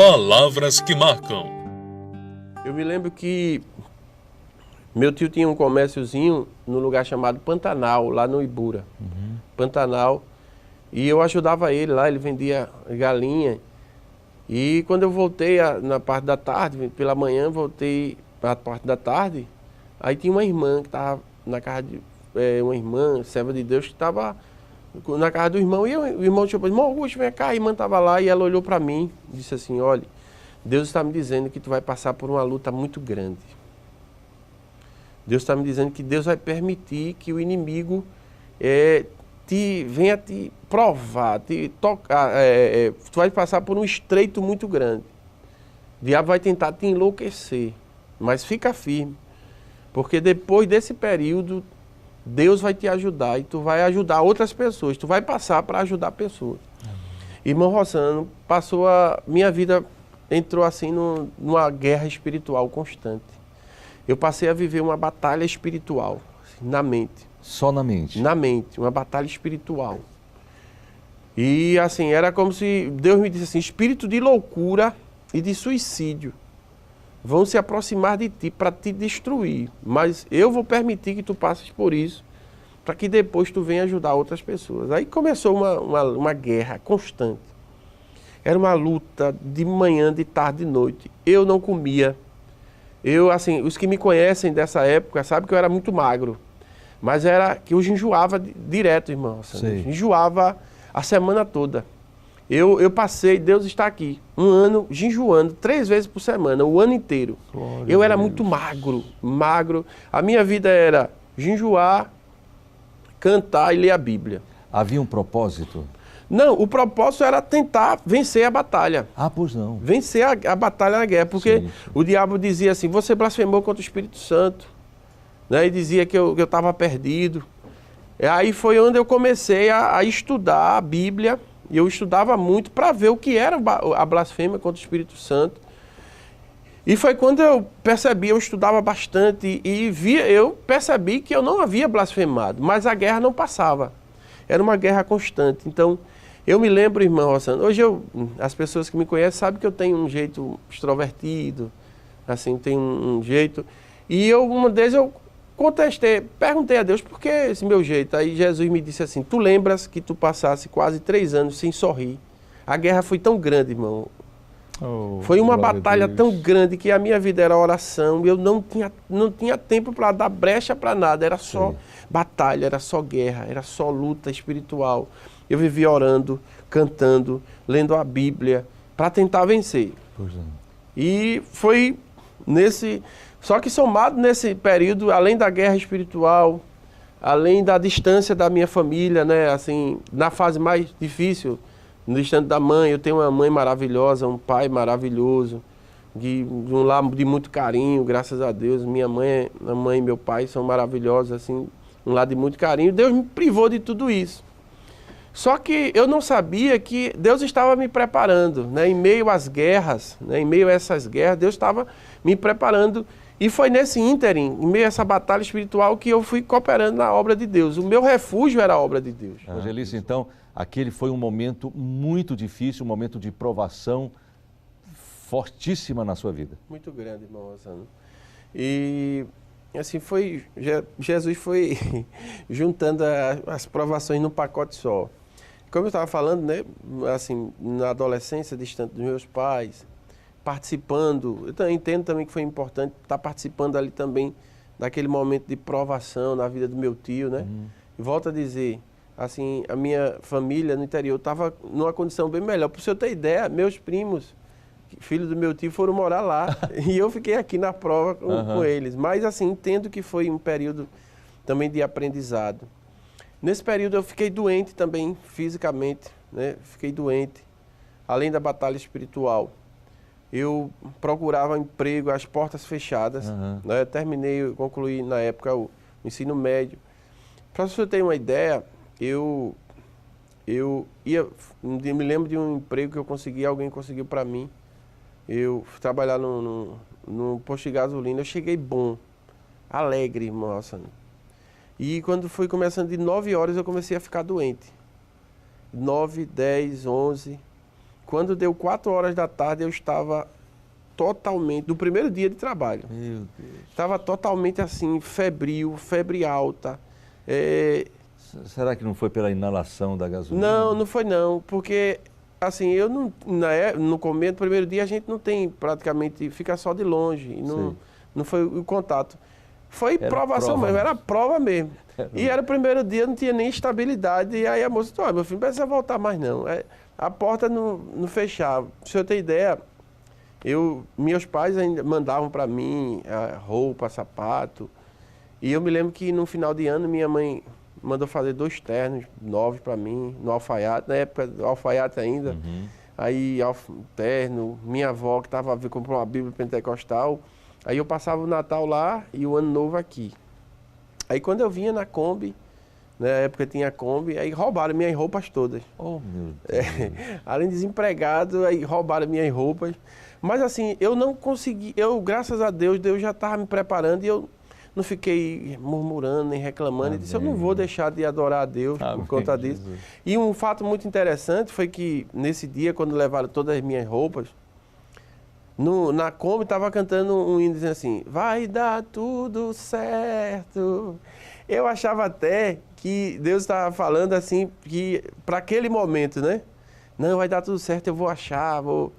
Palavras que marcam. Eu me lembro que meu tio tinha um comérciozinho no lugar chamado Pantanal, lá no Ibura. Pantanal. E eu ajudava ele lá, ele vendia galinha. E quando eu voltei na parte da tarde, pela manhã, voltei para a parte da tarde, aí tinha uma irmã que estava na casa de... uma irmã, serva de Deus, que estava na casa do irmão. E o irmão tipo, irmão Augusto, vem cá. A irmã estava lá e ela olhou para mim e disse assim, olha, Deus está me dizendo que tu vai passar por uma luta muito grande. Deus está me dizendo que Deus vai permitir que o inimigo venha te provar, te tocar. Tu vai passar por um estreito muito grande. O diabo vai tentar te enlouquecer, mas fica firme. Porque depois desse período, Deus vai te ajudar e tu vai ajudar outras pessoas. Tu vai passar para ajudar pessoas. Irmão Rossano, minha vida entrou assim numa guerra espiritual constante. Eu passei a viver uma batalha espiritual, assim, na mente. Só na mente? Na mente, uma batalha espiritual. E assim, era como se Deus me disse assim, espírito de loucura e de suicídio vão se aproximar de ti para te destruir. Mas eu vou permitir que tu passes por isso, para que depois tu venha ajudar outras pessoas. Aí começou uma guerra constante. Era uma luta de manhã, de tarde, de noite. Eu não comia. Assim, os que me conhecem dessa época sabem que eu era muito magro. Mas era que eu enjoava direto, irmão. Enjoava a semana toda. Eu passei, Deus está aqui, um ano jejuando 3 vezes por semana, o ano inteiro. Eu era muito magro. A minha vida era jejuar, cantar e ler a Bíblia. Havia um propósito? Não, o propósito era tentar vencer a batalha. Ah, pois não. Vencer a batalha na guerra, porque o diabo dizia assim, você blasfemou contra o Espírito Santo, né? E dizia que eu estava perdido. Aí foi onde eu comecei a estudar a Bíblia, e eu estudava muito para ver o que era a blasfêmia contra o Espírito Santo. E foi quando eu percebi, eu estudava bastante e eu percebi que eu não havia blasfemado, mas a guerra não passava. Era uma guerra constante. Então, eu me lembro, irmão Rossano, hoje as pessoas que me conhecem sabem que eu tenho um jeito extrovertido, assim, tenho um jeito. E uma vez eu perguntei a Deus, por que esse meu jeito? Aí Jesus me disse assim, tu lembras que tu passasse quase 3 anos sem sorrir? A guerra foi tão grande, irmão. Foi uma batalha tão grande que a minha vida era oração, eu não tinha tempo para dar brecha para nada, era só batalha, era só guerra, era só luta espiritual. Eu vivia orando, cantando, lendo a Bíblia, para tentar vencer. E foi só que somado nesse período, além da guerra espiritual, além da distância da minha família, né, assim, na fase mais difícil, distante da mãe, eu tenho uma mãe maravilhosa, um pai maravilhoso, de um lar de muito carinho, graças a Deus. Minha mãe e meu pai são maravilhosos, assim, um lar de muito carinho. Deus me privou de tudo isso. Só que eu não sabia que Deus estava me preparando, né, em meio às guerras, né, em meio a essas guerras, Deus estava me preparando. E foi nesse ínterim, em meio a essa batalha espiritual, que eu fui cooperando na obra de Deus. O meu refúgio era a obra de Deus. Evangelista, então, aquele foi um momento muito difícil, um momento de provação fortíssima na sua vida. Muito grande, irmão Rossano. E assim, Jesus foi juntando as provações num pacote só. Como eu estava falando, né, assim, na adolescência, distante dos meus pais, participando, eu entendo também que foi importante estar participando ali também daquele momento de provação na vida do meu tio, né? E volto a dizer, assim, a minha família no interior estava numa condição bem melhor. Para o senhor ter ideia, meus primos, filhos do meu tio, foram morar lá e eu fiquei aqui na prova com eles. Mas, assim, entendo que foi um período também de aprendizado. Nesse período eu fiquei doente também, fisicamente, né? Fiquei doente, além da batalha espiritual. Eu procurava emprego, as portas fechadas, né? Eu concluí na época o ensino médio. Para você ter uma ideia, eu me lembro de um emprego que eu consegui, alguém conseguiu para mim. Eu fui trabalhar num posto de gasolina, eu cheguei bom, alegre, moça. E quando foi começando de 9 horas, eu comecei a ficar doente. 9, 10, 11... Quando deu 4 horas da tarde, eu estava totalmente, do primeiro dia de trabalho. Meu Deus. Estava totalmente assim, febril, febre alta. Será que não foi pela inalação da gasolina? Não, não foi não, porque assim, eu não, no começo, no primeiro dia a gente não tem praticamente, fica só de longe, não foi o contato. Foi provação mesmo, era prova mesmo. E era o primeiro dia, não tinha nem estabilidade, e aí a moça disse, olha, meu filho, não precisa voltar mais não. A porta não fechava. Se eu ter ideia, meus pais ainda mandavam para mim roupa, sapato, e eu me lembro que no final de ano minha mãe mandou fazer 2 ternos novos para mim, no alfaiate, na época do alfaiate ainda. Aí terno, minha avó que comprou uma Bíblia pentecostal. Aí eu passava o Natal lá e o Ano Novo aqui. Aí quando eu vinha na Kombi, na época tinha Kombi, aí roubaram minhas roupas todas. Oh, meu Deus. Além de desempregado, aí roubaram minhas roupas. Mas assim, eu não consegui, graças a Deus, Deus já estava me preparando e eu não fiquei murmurando nem reclamando. Amém. Eu disse, eu não vou deixar de adorar a Deus Amém, por conta disso. Jesus. E um fato muito interessante foi que nesse dia, quando levaram todas as minhas roupas, na Kombi estava cantando um hino dizendo assim, vai dar tudo certo. Eu achava até que Deus estava falando assim, que para aquele momento, né? Não, vai dar tudo certo, eu vou achar, vou...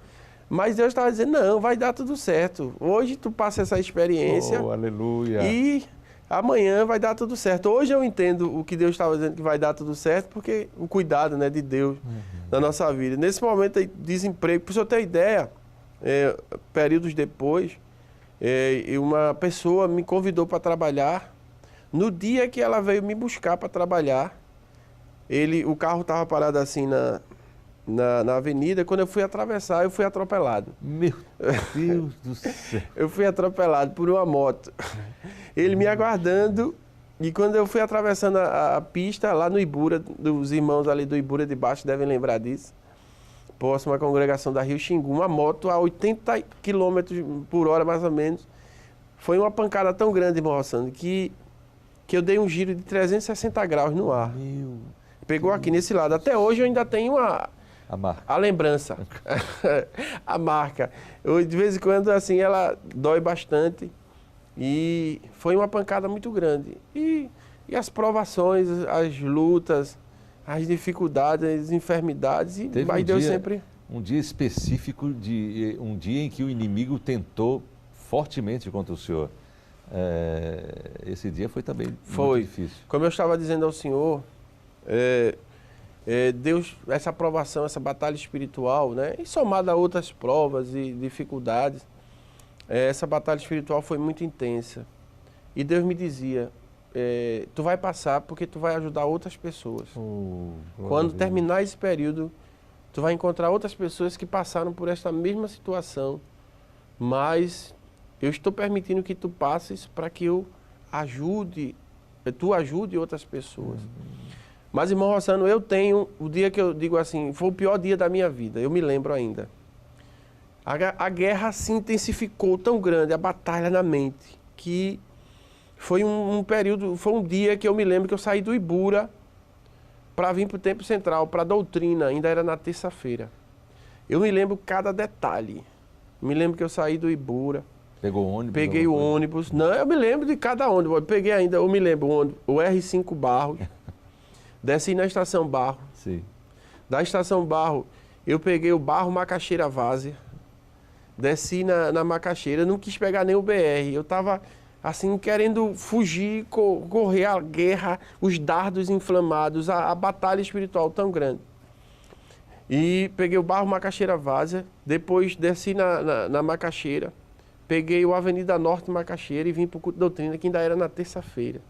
Mas Deus estava dizendo, não, vai dar tudo certo. Hoje tu passa essa experiência. Oh, aleluia. E amanhã vai dar tudo certo. Hoje eu entendo o que Deus estava dizendo que vai dar tudo certo, porque o cuidado, né, de Deus na nossa vida. Nesse momento de desemprego, para você ter ideia, períodos depois, uma pessoa me convidou para trabalhar. No dia que ela veio me buscar para trabalhar, o carro estava parado assim na avenida. Quando eu fui atravessar, eu fui atropelado. Meu Deus do céu. Eu fui atropelado por uma moto. Ele me aguardando, e quando eu fui atravessando a pista, lá no Ibura, dos irmãos ali do Ibura de baixo devem lembrar disso, próximo à congregação da Rio Xingu, uma moto a 80 km por hora, mais ou menos. Foi uma pancada tão grande, irmão Rossano, que eu dei um giro de 360 graus no ar. Pegou aqui nesse lado. Até hoje eu ainda tenho a lembrança, a marca. De vez em quando, assim, ela dói bastante. E foi uma pancada muito grande. E as provações, as lutas, as dificuldades, as enfermidades, mas Deus sempre... Um dia específico, um dia em que o inimigo tentou fortemente contra o senhor. Esse dia foi também muito difícil. Como eu estava dizendo ao senhor, Deus, essa aprovação, essa batalha espiritual, né, e somada a outras provas e dificuldades, essa batalha espiritual foi muito intensa. E Deus me dizia, tu vai passar porque tu vai ajudar outras pessoas. Quando terminar esse período, tu vai encontrar outras pessoas que passaram por esta mesma situação, mas eu estou permitindo que tu passes para que tu ajude outras pessoas. Mas, irmão Rossano, eu tenho, o dia que eu digo assim, foi o pior dia da minha vida, eu me lembro ainda. A guerra se intensificou tão grande, a batalha na mente, que foi um período, foi um dia que eu me lembro que eu saí do Ibura para vir para o Templo Central, para a doutrina, ainda era na terça-feira. Eu me lembro cada detalhe. Me lembro que eu saí do Ibura. Pegou o ônibus? Peguei o ônibus. Não, eu me lembro de cada ônibus. Eu me lembro o R5 Barros. Desci na Estação Barro. Sim. Da Estação Barro, eu peguei o Barro Macaxeira Várzea. Desci na Macaxeira, não quis pegar nem o BR. Eu estava, assim, querendo fugir, correr a guerra, os dardos inflamados, a batalha espiritual tão grande. E peguei o Barro Macaxeira Várzea, depois desci na Macaxeira, peguei o Avenida Norte Macaxeira e vim para o culto de doutrina, que ainda era na terça-feira.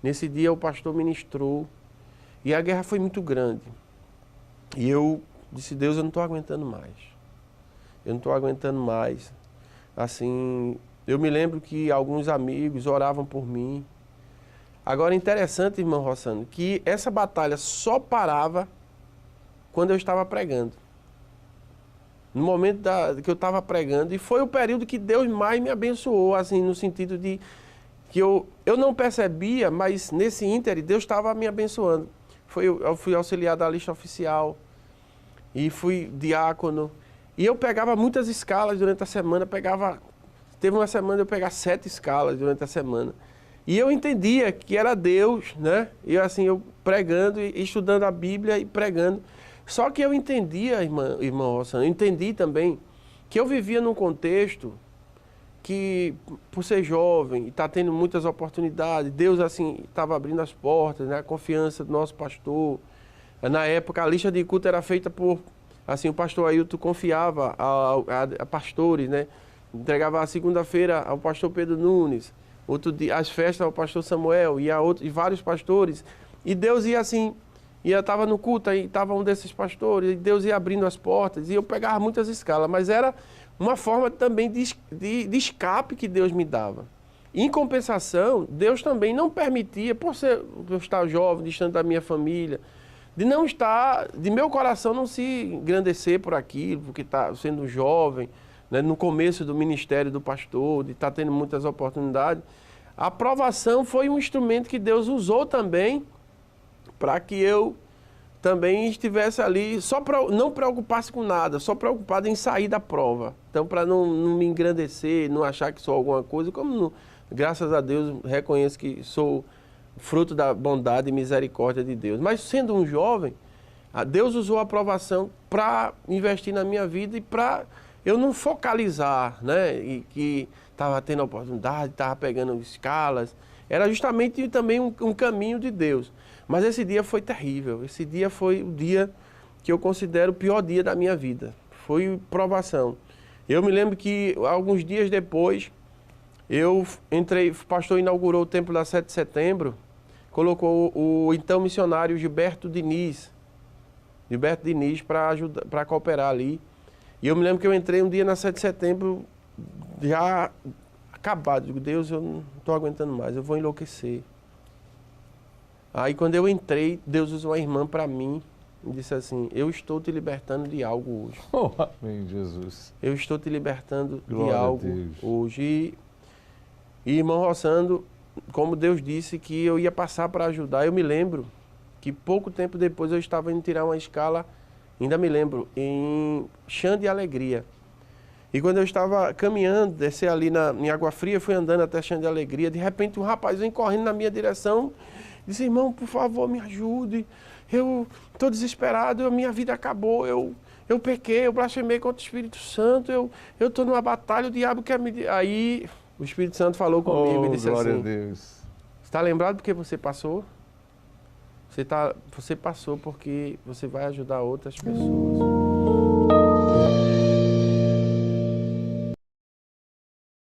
Nesse dia o pastor ministrou e a guerra foi muito grande. E eu disse, Deus, eu não estou aguentando mais. Eu não estou aguentando mais. Assim, eu me lembro que alguns amigos oravam por mim. Agora, interessante, irmão Rossano, que essa batalha só parava quando eu estava pregando. No momento que eu estava pregando, e foi o período que Deus mais me abençoou, assim, no sentido de que eu não percebia, mas nesse íntere Deus estava me abençoando. Eu fui auxiliar da lista oficial, e fui diácono. E eu pegava muitas escalas durante a semana, teve uma semana eu pegar 7 escalas durante a semana. E eu entendia que era Deus, né? E assim, eu pregando, e estudando a Bíblia e pregando. Só que eu entendia, irmã Rossana, eu entendi também que eu vivia num contexto que, por ser jovem e estar tendo muitas oportunidades, Deus assim estava abrindo as portas, né? A confiança do nosso pastor. Na época, a lista de culto era feita por, assim, o pastor Ailton confiava a pastores, né? Entregava a segunda-feira ao pastor Pedro Nunes, outro dia, as festas ao pastor Samuel e vários pastores. E Deus ia assim, estava no culto, aí estava um desses pastores, e Deus ia abrindo as portas, e eu pegava muitas escalas, mas era uma forma também de escape que Deus me dava. Em compensação, Deus também não permitia, por eu estar jovem, distante da minha família, de meu coração não se engrandecer por aquilo, porque está sendo jovem, né, no começo do ministério do pastor, de estar tendo muitas oportunidades. A aprovação foi um instrumento que Deus usou também para que eu também estivesse ali, não preocupasse com nada, só preocupado em sair da prova. Então, para não me engrandecer, não achar que sou alguma coisa, graças a Deus, reconheço que sou fruto da bondade e misericórdia de Deus. Mas sendo um jovem, Deus usou a aprovação para investir na minha vida e para eu não focalizar, né? E que estava tendo oportunidade, estava pegando escalas. Era justamente também um caminho de Deus. Mas esse dia foi terrível. Esse dia foi o dia que eu considero o pior dia da minha vida. Foi provação. Eu me lembro que alguns dias depois, o pastor inaugurou o templo da 7 de setembro, colocou o então missionário Gilberto Diniz para cooperar ali. E eu me lembro que eu entrei um dia na 7 de setembro, já acabado. Digo, Deus, eu não estou aguentando mais, eu vou enlouquecer. Aí quando eu entrei, Deus usou uma irmã para mim e disse assim, eu estou te libertando de algo hoje. Oh, amém, Jesus. Eu estou te libertando Glória de algo hoje. E irmão Rossando, como Deus disse que eu ia passar para ajudar, eu me lembro que pouco tempo depois eu estava indo tirar uma escala, ainda me lembro, em Chã de Alegria. E quando eu estava caminhando, descer ali em Água Fria, fui andando até Chã de Alegria, de repente um rapaz vem correndo na minha direção, disse, irmão, por favor, me ajude, eu estou desesperado, a minha vida acabou, eu pequei, eu blasfemei contra o Espírito Santo, eu estou numa batalha, o diabo quer me... Aí o Espírito Santo falou comigo e disse glória assim, a Deus. Você está lembrado porque você passou? Você passou porque você vai ajudar outras pessoas.